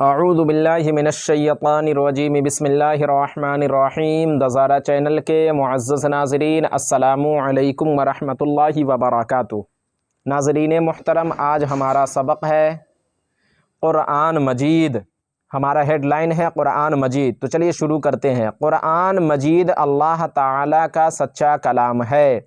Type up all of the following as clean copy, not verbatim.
اعوذ باللہ من الشیطان الرجیم بسم اللہ الرحمن الرحیم۔ دزارہ چینل کے معزز ناظرین، السلام علیکم ورحمۃ اللہ وبرکاتہ۔ ناظرین محترم، آج ہمارا سبق ہے قرآن مجید۔ ہمارا ہیڈ لائن ہے قرآن مجید۔ تو چلیے شروع کرتے ہیں۔ قرآن مجید اللہ تعالیٰ کا سچا کلام ہے۔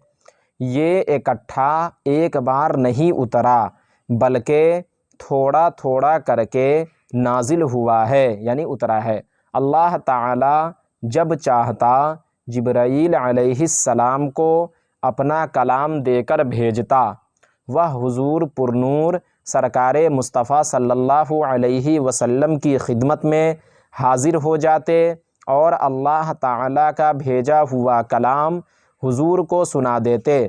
یہ اکٹھا ایک بار نہیں اترا، بلکہ تھوڑا تھوڑا کر کے نازل ہوا ہے، یعنی اترا ہے۔ اللہ تعالیٰ جب چاہتا جبرائیل علیہ السلام کو اپنا کلام دے کر بھیجتا، وہ حضور پرنور سرکار مصطفیٰ صلی اللہ علیہ وسلم کی خدمت میں حاضر ہو جاتے اور اللہ تعالیٰ کا بھیجا ہوا کلام حضور کو سنا دیتے۔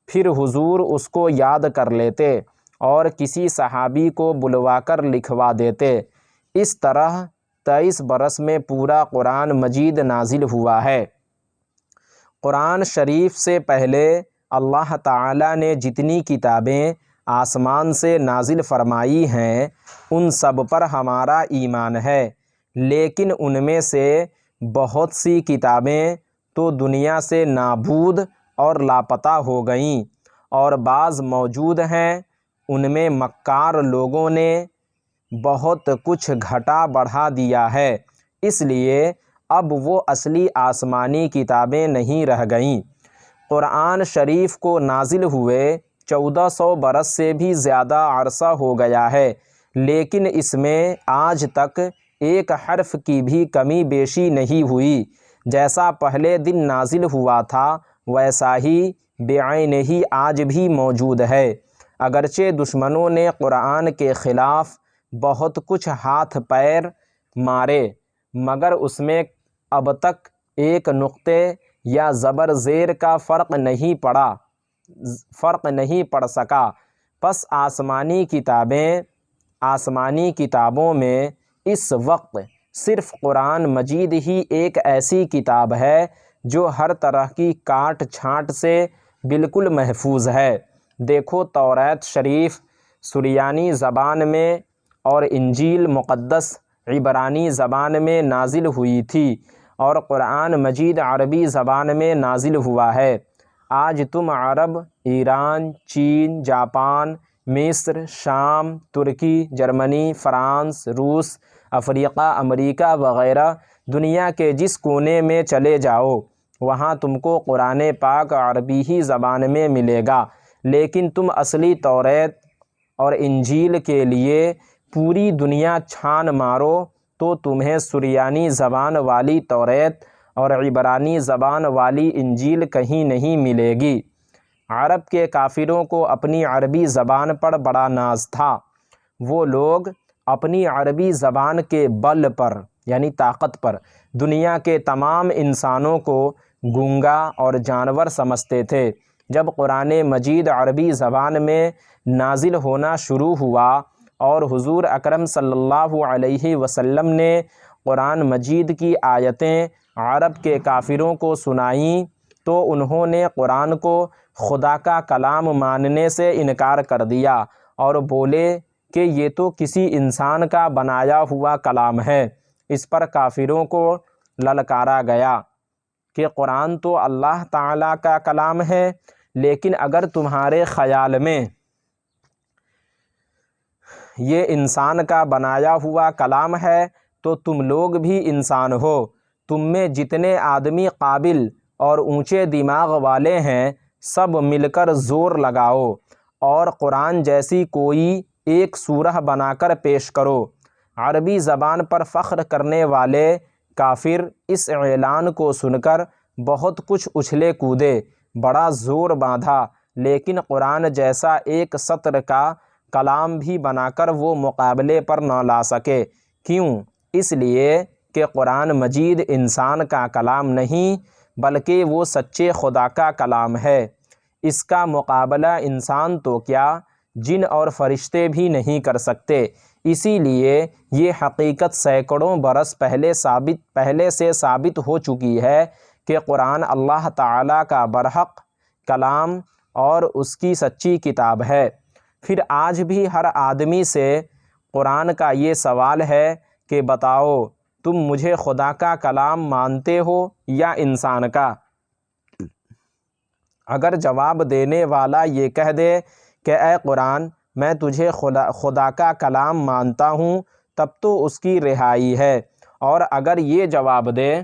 پھر حضور اس کو یاد کر لیتے اور کسی صحابی کو بلوا کر لکھوا دیتے۔ اس طرح 23 برس میں پورا قرآن مجید نازل ہوا ہے۔ قرآن شریف سے پہلے اللہ تعالیٰ نے جتنی کتابیں آسمان سے نازل فرمائی ہیں ان سب پر ہمارا ایمان ہے، لیکن ان میں سے بہت سی کتابیں تو دنیا سے نابود اور لاپتہ ہو گئیں، اور بعض موجود ہیں۔ ان میں مکار لوگوں نے بہت کچھ گھٹا بڑھا دیا ہے، اس لیے اب وہ اصلی آسمانی کتابیں نہیں رہ گئیں۔ قرآن شریف کو نازل ہوئے 1400 برس سے بھی زیادہ عرصہ ہو گیا ہے، لیکن اس میں آج تک ایک حرف کی بھی کمی بیشی نہیں ہوئی۔ جیسا پہلے دن نازل ہوا تھا ویسا ہی بعین ہی آج بھی موجود ہے۔ اگرچہ دشمنوں نے قرآن کے خلاف بہت کچھ ہاتھ پیر مارے، مگر اس میں اب تک ایک نقطے یا زبر زیر کا فرق نہیں پڑ سکا۔ پس آسمانی کتابوں میں اس وقت صرف قرآن مجید ہی ایک ایسی کتاب ہے جو ہر طرح کی کاٹ چھانٹ سے بالکل محفوظ ہے۔ دیکھو، توریت شریف سریانی زبان میں اور انجیل مقدس عبرانی زبان میں نازل ہوئی تھی، اور قرآن مجید عربی زبان میں نازل ہوا ہے۔ آج تم عرب ایران، چین، جاپان، مصر، شام، ترکی، جرمنی، فرانس، روس، افریقہ، امریکہ وغیرہ دنیا کے جس کونے میں چلے جاؤ، وہاں تم کو قرآن پاک عربی ہی زبان میں ملے گا، لیکن تم اصلی توریت اور انجیل کے لیے پوری دنیا چھان مارو تو تمہیں سریانی زبان والی توریت اور عبرانی زبان والی انجیل کہیں نہیں ملے گی۔ عرب کے کافروں کو اپنی عربی زبان پر بڑا ناز تھا۔ وہ لوگ اپنی عربی زبان کے بل پر، یعنی طاقت پر، دنیا کے تمام انسانوں کو گونگا اور جانور سمجھتے تھے۔ جب قرآن مجید عربی زبان میں نازل ہونا شروع ہوا اور حضور اکرم صلی اللہ علیہ وسلم نے قرآن مجید کی آیتیں عرب کے کافروں کو سنائیں تو انہوں نے قرآن کو خدا کا کلام ماننے سے انکار کر دیا اور بولے کہ یہ تو کسی انسان کا بنایا ہوا کلام ہے۔ اس پر کافروں کو للکارا گیا کہ قرآن تو اللہ تعالیٰ کا کلام ہے، لیکن اگر تمہارے خیال میں یہ انسان کا بنایا ہوا کلام ہے تو تم لوگ بھی انسان ہو۔ تم میں جتنے آدمی قابل اور اونچے دماغ والے ہیں سب مل کر زور لگاؤ اور قرآن جیسی کوئی ایک سورہ بنا کر پیش کرو۔ عربی زبان پر فخر کرنے والے کافر اس اعلان کو سن کر بہت کچھ اچھلے کودے، بڑا زور باندھا، لیکن قرآن جیسا ایک سطر کا کلام بھی بنا کر وہ مقابلے پر نہ لا سکے۔ کیوں؟ اس لیے کہ قرآن مجید انسان کا کلام نہیں بلکہ وہ سچے خدا کا کلام ہے۔ اس کا مقابلہ انسان تو کیا، جن اور فرشتے بھی نہیں کر سکتے۔ اسی لیے یہ حقیقت سینکڑوں برس پہلے سے ثابت ہو چکی ہے کہ قرآن اللہ تعالیٰ کا برحق کلام اور اس کی سچی کتاب ہے۔ پھر آج بھی ہر آدمی سے قرآن کا یہ سوال ہے کہ بتاؤ تم مجھے خدا کا کلام مانتے ہو یا انسان کا؟ اگر جواب دینے والا یہ کہہ دے کہ اے قرآن میں تجھے خدا کا کلام مانتا ہوں، تب تو اس کی رہائی ہے، اور اگر یہ جواب دے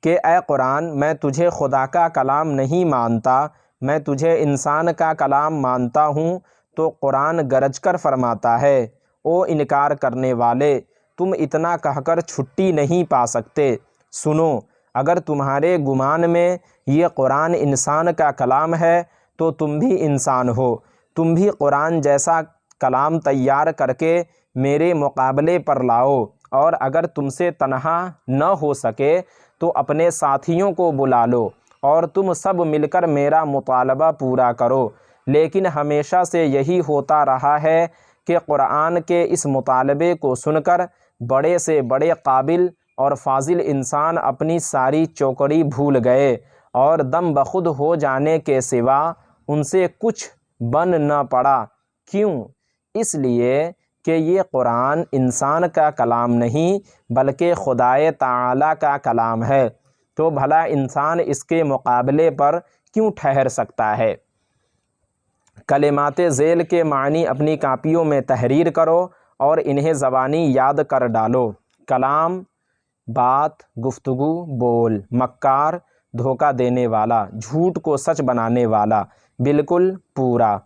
کہ اے قرآن میں تجھے خدا کا کلام نہیں مانتا، میں تجھے انسان کا کلام مانتا ہوں، تو قرآن گرج کر فرماتا ہے او انکار کرنے والے، تم اتنا کہہ کر چھٹی نہیں پا سکتے۔ سنو، اگر تمہارے گمان میں یہ قرآن انسان کا کلام ہے تو تم بھی انسان ہو، تم بھی قرآن جیسا کلام تیار کر کے میرے مقابلے پر لاؤ، اور اگر تم سے تنہا نہ ہو سکے تو اپنے ساتھیوں کو بلا لو اور تم سب مل کر میرا مطالبہ پورا کرو۔ لیکن ہمیشہ سے یہی ہوتا رہا ہے کہ قرآن کے اس مطالبے کو سن کر بڑے سے بڑے قابل اور فاضل انسان اپنی ساری چوکڑی بھول گئے، اور دم بخود ہو جانے کے سوا ان سے کچھ بن نہ پڑا۔ کیوں؟ اس لیے کہ یہ قرآن انسان کا کلام نہیں بلکہ خدائے تعالیٰ کا کلام ہے، تو بھلا انسان اس کے مقابلے پر کیوں ٹھہر سکتا ہے؟ کلمات ذیل کے معنی اپنی کاپیوں میں تحریر کرو اور انہیں زبانی یاد کر ڈالو۔ کلام، بات، گفتگو، بول، مکار، دھوکہ دینے والا، جھوٹ کو سچ بنانے والا، بالکل پورا،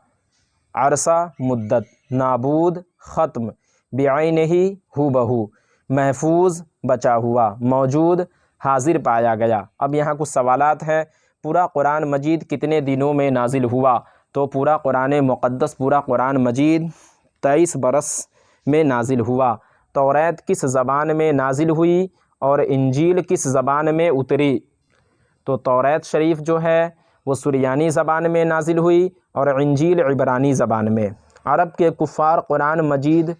عرصہ، مدت، نابود، ختم، بعینہ، ہو بہو، محفوظ، بچا ہوا، موجود، حاضر پایا گیا۔ اب یہاں کچھ سوالات ہیں۔ پورا قرآن مجید کتنے دنوں میں نازل ہوا؟ تو پورا قرآن مقدس، پورا قرآن مجید 23 برس میں نازل ہوا۔ توریت کس زبان میں نازل ہوئی اور انجیل کس زبان میں اتری؟ تو توریت شریف جو ہے وہ سریانی زبان میں نازل ہوئی اور انجیل عبرانی زبان میں۔ عرب کے کفار قرآن مجید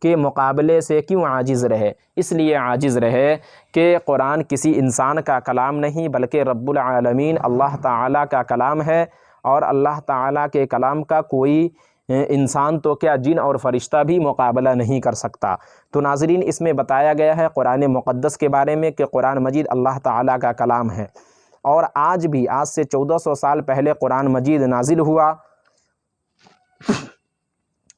کے مقابلے سے کیوں عاجز رہے؟ اس لیے عاجز رہے کہ قرآن کسی انسان کا کلام نہیں بلکہ رب العالمین اللہ تعالیٰ کا کلام ہے، اور اللہ تعالیٰ کے کلام کا کوئی انسان تو کیا جن اور فرشتہ بھی مقابلہ نہیں کر سکتا۔ تو ناظرین، اس میں بتایا گیا ہے قرآن مقدس کے بارے میں کہ قرآن مجید اللہ تعالیٰ کا کلام ہے، اور آج بھی، آج سے 1400 سال پہلے قرآن مجید نازل ہوا،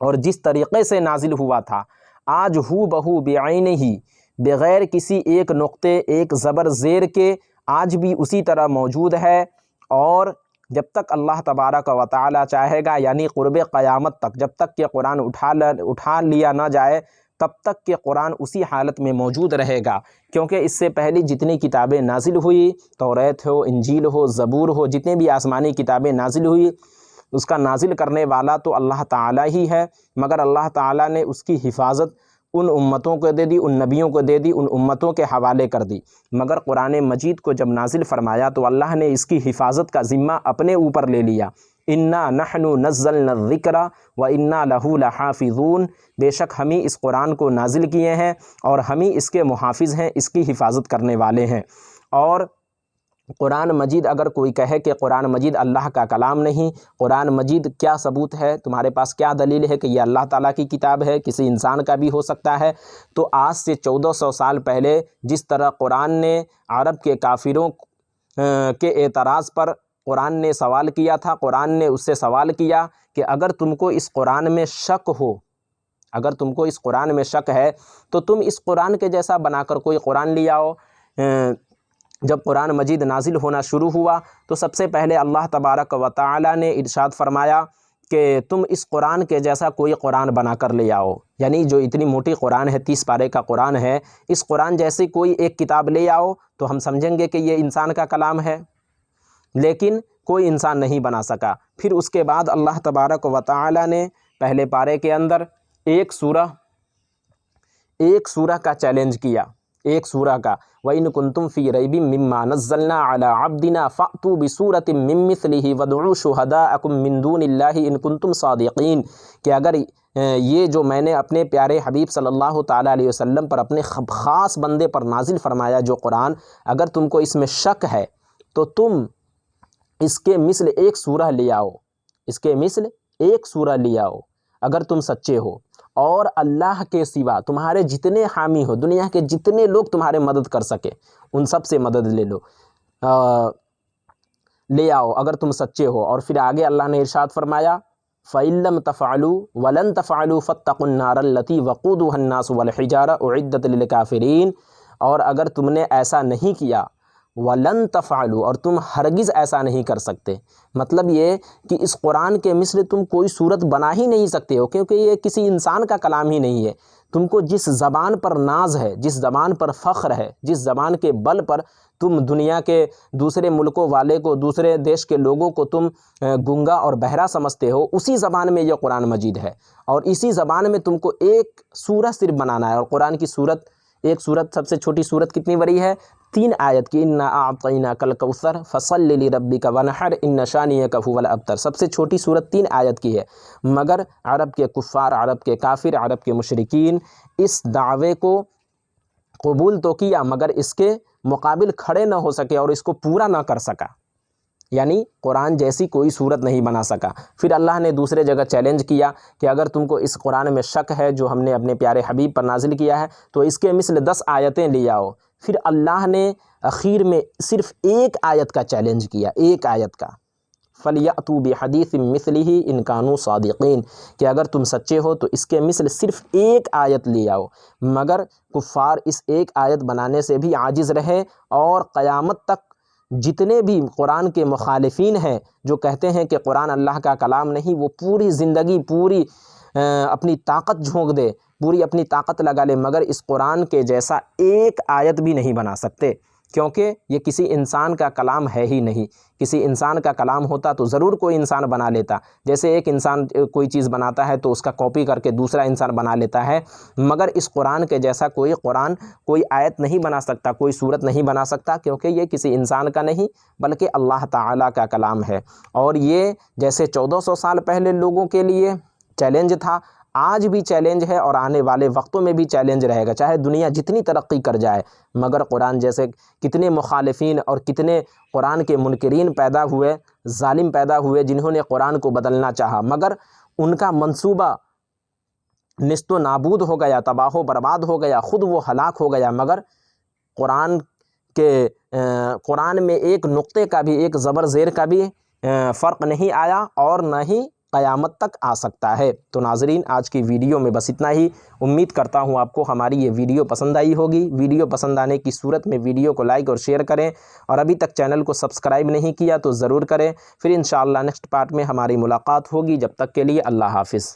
اور جس طریقے سے نازل ہوا تھا آج ہو بہو بعینہ ہی، بغیر کسی ایک نقطے، ایک زبر زیر کے آج بھی اسی طرح موجود ہے، اور جب تک اللہ تبارک و تعالی چاہے گا، یعنی قرب قیامت تک، جب تک کہ قرآن اٹھا لیا نہ جائے تب تک کہ قرآن اسی حالت میں موجود رہے گا، کیونکہ اس سے پہلی جتنی کتابیں نازل ہوئی، توریت ہو، انجیل ہو، زبور ہو، جتنے بھی آسمانی کتابیں نازل ہوئی، اس کا نازل کرنے والا تو اللہ تعالیٰ ہی ہے، مگر اللہ تعالیٰ نے اس کی حفاظت ان امتوں کو دے دی، ان نبیوں کو دے دی، ان امتوں کے حوالے کر دی۔ مگر قرآن مجید کو جب نازل فرمایا تو اللہ نے اس کی حفاظت کا ذمہ اپنے اوپر لے لیا۔ انا نحن نزلنا الذکر وانا لہ لحافظون، بے شک ہم ہی اس قرآن کو نازل کیے ہیں اور ہم ہی اس کے محافظ ہیں، اس کی حفاظت کرنے والے ہیں۔ اور قرآن مجید اگر کوئی کہے کہ قرآن مجید اللہ کا کلام نہیں، قرآن مجید کیا ثبوت ہے، تمہارے پاس کیا دلیل ہے کہ یہ اللہ تعالیٰ کی کتاب ہے، کسی انسان کا بھی ہو سکتا ہے؟ تو آج سے 1400 سال پہلے جس طرح قرآن نے عرب کے کافروں کے اعتراض پر قرآن نے سوال کیا تھا، قرآن نے اس سے سوال کیا کہ اگر تم کو اس قرآن میں شک ہو، اگر تم کو اس قرآن میں شک ہے تو تم اس قرآن کے جیسا بنا کر کوئی قرآن لے آؤ۔ جب قرآن مجید نازل ہونا شروع ہوا تو سب سے پہلے اللہ تبارک و تعالی نے ارشاد فرمایا کہ تم اس قرآن کے جیسا کوئی قرآن بنا کر لے آؤ، یعنی جو اتنی موٹی قرآن ہے، 30 پارے کا قرآن ہے، اس قرآن جیسی کوئی ایک کتاب لے آؤ تو ہم سمجھیں گے کہ یہ انسان کا کلام ہے، لیکن کوئی انسان نہیں بنا سکا۔ پھر اس کے بعد اللہ تبارک و تعالی نے پہلے پارے کے اندر ایک سورہ کا چیلنج کیا، ایک سورہ کا، وَإِن كُنتُمْ فِي رَيْبٍ مِّمَّا نَزَّلْنَا عَلَىٰ عَبْدِنَا فَأْتُوا بِسُورَةٍ مِّن مِّثْلِهِ وَادْعُوا شُهَدَاءَكُم مِّن دُونِ اللَّهِ إِن كُنتُمْ صَادِقِينَ، کہ اگر یہ جو میں نے اپنے پیارے حبیب صلی اللہ تعالیٰ علیہ وسلم پر، اپنے خاص بندے پر نازل فرمایا جو قرآن، اگر تم کو اس میں شک ہے تو تم اس کے مثل ایک سورہ لے آؤ، اس کے مثل ایک سورہ لے آؤ اگر تم سچے ہو۔ اور اللہ کے سوا تمہارے جتنے حامی ہو، دنیا کے جتنے لوگ تمہارے مدد کر سکے ان سب سے مدد لے لو، لے آؤ اگر تم سچے ہو۔ اور پھر آگے اللہ نے ارشاد فرمایا فَإِن لَّمْ تَفْعَلُوا وَلَن تَفْعَلُوا فَاتَّقُوا النَّارَ الَّتِي وَقُودُهَا النَّاسُ وَالْحِجَارَةُ أُعِدَّتْ لِلْكَافِرِينَ، اور اگر تم نے ایسا نہیں کیا، وَلَن تَفْعَلُوا، اور تم ہرگز ایسا نہیں کر سکتے، مطلب یہ کہ اس قرآن کے مثل تم کوئی صورت بنا ہی نہیں سکتے ہو، کیونکہ یہ کسی انسان کا کلام ہی نہیں ہے۔ تم کو جس زبان پر ناز ہے، جس زبان پر فخر ہے، جس زبان کے بل پر تم دنیا کے دوسرے ملکوں والے کو، دوسرے دیش کے لوگوں کو تم گنگا اور بہرا سمجھتے ہو، اسی زبان میں یہ قرآن مجید ہے، اور اسی زبان میں تم کو ایک سورہ صرف بنانا ہے۔ اور قرآن کی سورت، ایک سورت، سب سے چھوٹی سورت کتنی بڑی ہے؟ 3 آیت کی، اِنَّا أَعْطَيْنَاكَ الْكَوْثَرَ فَصَلِّ لِرَبِّكَ وَانْحَرْ إِنَّ شَانِئَكَ هُوَ الْأَبْتَرُ، سب سے چھوٹی سورت 3 آیت کی ہے، مگر عرب کے کفار، عرب کے کافر، عرب کے مشرکین اس دعوے کو قبول تو کیا مگر اس کے مقابل کھڑے نہ ہو سکے اور اس کو پورا نہ کر سکا، یعنی قرآن جیسی کوئی صورت نہیں بنا سکا۔ پھر اللہ نے دوسرے جگہ چیلنج کیا کہ اگر تم کو اس قرآن میں شک ہے جو ہم نے اپنے پیارے حبیب پر نازل کیا ہے تو اس کے مثل 10 آیتیں لے آؤ۔ پھر اللہ نے اخیر میں صرف 1 آیت کا چیلنج کیا، 1 آیت کا، فَلْيَأْتُوا بِحَدِيثٍ مِّثْلِهِ إِن كَانُوا صَادِقِينَ، کہ اگر تم سچے ہو تو اس کے مثل صرف 1 آیت لے آؤ۔ مگر کفار اس 1 آیت بنانے سے بھی عاجز رہے، اور قیامت تک جتنے بھی قرآن کے مخالفین ہیں جو کہتے ہیں کہ قرآن اللہ کا کلام نہیں، وہ پوری زندگی، پوری اپنی طاقت جھونک دے، پوری اپنی طاقت لگا لے، مگر اس قرآن کے جیسا 1 آیت بھی نہیں بنا سکتے، کیونکہ یہ کسی انسان کا کلام ہے ہی نہیں۔ کسی انسان کا کلام ہوتا تو ضرور کوئی انسان بنا لیتا، جیسے ایک انسان کوئی چیز بناتا ہے تو اس کا کاپی کر کے دوسرا انسان بنا لیتا ہے، مگر اس قرآن کے جیسا کوئی آیت نہیں بنا سکتا، کوئی صورت نہیں بنا سکتا، کیونکہ یہ کسی انسان کا نہیں بلکہ اللہ تعالیٰ کا کلام ہے۔ اور یہ جیسے 1400 سال پہلے لوگوں کے لیے چیلنج تھا، آج بھی چیلنج ہے اور آنے والے وقتوں میں بھی چیلنج رہے گا، چاہے دنیا جتنی ترقی کر جائے، مگر قرآن جیسے کتنے مخالفین اور کتنے قرآن کے منکرین پیدا ہوئے، ظالم پیدا ہوئے، جنہوں نے قرآن کو بدلنا چاہا، مگر ان کا منصوبہ نیست و نابود ہو گیا، تباہ و برباد ہو گیا، خود وہ ہلاک ہو گیا، مگر قرآن میں ایک نقطے کا بھی، ایک زبر زیر کا بھی فرق نہیں آیا، اور نہ ہی قیامت تک آ سکتا ہے۔ تو ناظرین، آج کی ویڈیو میں بس اتنا ہی، امید کرتا ہوں آپ کو ہماری یہ ویڈیو پسند آئی ہوگی۔ ویڈیو پسند آنے کی صورت میں ویڈیو کو لائک اور شیئر کریں، اور ابھی تک چینل کو سبسکرائب نہیں کیا تو ضرور کریں۔ پھر انشاءاللہ نیکسٹ پارٹ میں ہماری ملاقات ہوگی، جب تک کے لیے اللہ حافظ۔